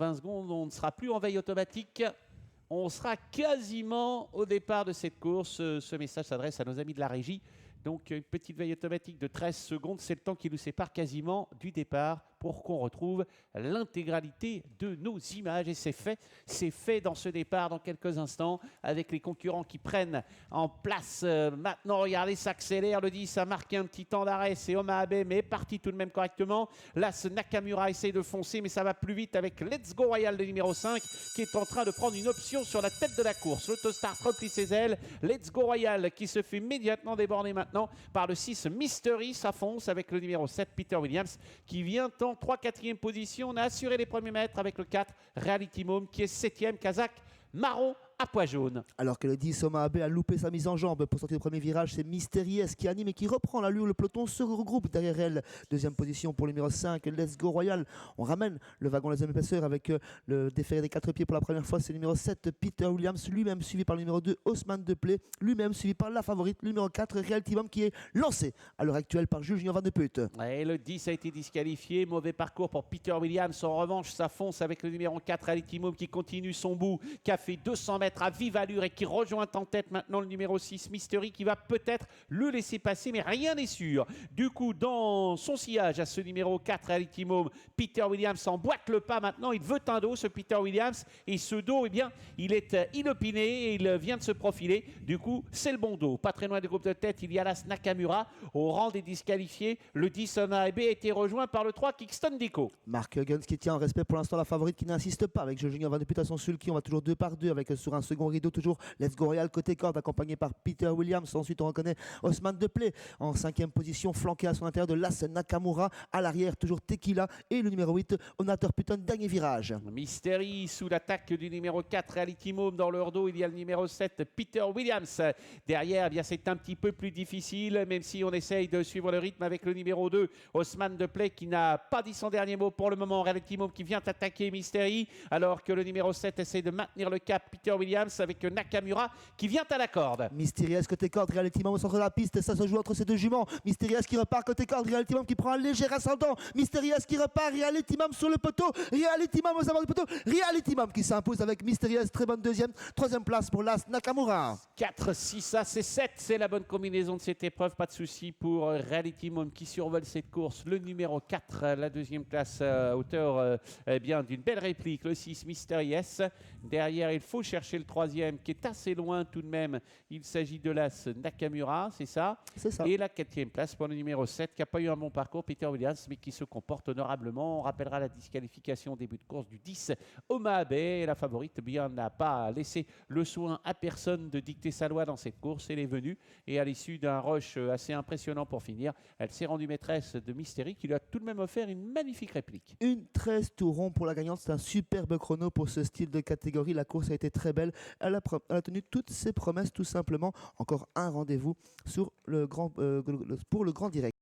20 secondes, on ne sera plus en veille automatique. On sera quasiment au départ de cette course. Ce message s'adresse à nos amis de la régie. Donc une petite veille automatique de 13 secondes, c'est le temps qui nous sépare quasiment du départ pour qu'on retrouve l'intégralité de nos images. Et c'est fait dans ce départ dans quelques instants avec les concurrents qui prennent en place. Maintenant, regardez, ça accélère, le 10 a marqué un petit temps d'arrêt, c'est Oma Abe, mais est parti tout de même correctement. Là, ce Nakamura essaye de foncer, mais ça va plus vite avec Let's Go Royal, le numéro 5, qui est en train de prendre une option sur la tête de la course. L'autostart replie ses ailes, Let's Go Royal qui se fait immédiatement déborder maintenant par le 6 Mystery, ça fonce avec le numéro 7 Peter Williams qui vient en 3-4e position. On a assuré les premiers mètres avec le 4 Reality Mom qui est 7e, Kazakh marron à pois jaune. Alors que le 10 Oma Abe a loupé sa mise en jambe pour sortir du premier virage, c'est Mysteries qui anime et qui reprend l'allure. Le peloton se regroupe derrière elle. Deuxième position pour le numéro 5, Let's Go Royal. On ramène le wagon les épaisseurs avec le déféré des 4 pieds pour la première fois. C'est le numéro 7, Peter Williams, lui-même suivi par le numéro 2, Haussmann de Play, lui-même suivi par la favorite, le numéro 4, Reality Mom, qui est lancé à l'heure actuelle par Jules Junior Van de Putte. Et le 10 a été disqualifié. Mauvais parcours pour Peter Williams. En revanche, ça fonce avec le numéro 4, Reality Mom, qui continue son bout, qui a fait 200 mètres à vive allure et qui rejoint en tête maintenant le numéro 6 Mystery qui va peut-être le laisser passer, mais rien n'est sûr. Du coup, dans son sillage à ce numéro 4 Reality Mom, Peter Williams emboîte le pas maintenant. Il veut un dos, ce Peter Williams, et ce dos, eh bien, il est inopiné et il vient de se profiler. Du coup, c'est le bon dos. Pas très loin du groupe de tête, il y a Las Nakamura au rang des disqualifiés. Le 10 Oma Abe a été rejoint par le 3 Kingston Deco. Mark Huggins qui tient en respect pour l'instant la favorite, qui n'insiste pas avec Jules Junior Van de Putte à son sulky. On va toujours 2 par 2 avec sur un second rideau toujours Let's Go Royal côté corde accompagné par Peter Williams. Ensuite on reconnaît Haussmann de Play en 5e position, flanqué à son intérieur de Las Nakamura. À l'arrière toujours Tequila et le numéro 8 Onator Puton, dernier virage. Mystery sous l'attaque du numéro 4 Reality Mom. Dans leur dos il y a le numéro 7 Peter Williams. Derrière, eh bien c'est un petit peu plus difficile, même si on essaye de suivre le rythme avec le numéro 2 Haussmann de Play qui n'a pas dit son dernier mot pour le moment. Reality Mom qui vient attaquer Mystery alors que le numéro 7 essaie de maintenir le cap. Peter Williams avec Nakamura qui vient à la corde. Mysterious côté corde, Reality Mom au centre de la piste, ça se joue entre ces deux juments. Mysterious qui repart côté corde, Reality Mom qui prend un léger ascendant. Mysterious qui repart, Reality Mom sur le poteau, Reality Mom aux abords du poteau, Reality Mom qui s'impose avec Mysterious, très bonne deuxième, troisième place pour Las Nakamura. 4, 6, ça c'est 7, c'est la bonne combinaison de cette épreuve, pas de souci pour Reality Mom qui survole cette course. Le numéro 4, la deuxième place auteur bien d'une belle réplique, le 6 Mysterious. Derrière il faut chercher le troisième qui est assez loin tout de même. Il s'agit de Las Nakamura, c'est ça? C'est ça. Et la 4e place pour le numéro 7 qui n'a pas eu un bon parcours, Peter Williams, mais qui se comporte honorablement. On rappellera la disqualification au début de course du 10 Oma Abe. Et la favorite bien n'a pas laissé le soin à personne de dicter sa loi dans cette course. Elle est venue et à l'issue d'un rush assez impressionnant pour finir, elle s'est rendue maîtresse de Mystery qui lui a tout de même offert une magnifique réplique. Une 13 tours ronds pour la gagnante, c'est un superbe chrono pour ce style de catégorie. La course a été très belle, elle a tenu toutes ses promesses tout simplement. Encore un rendez-vous sur pour le grand direct.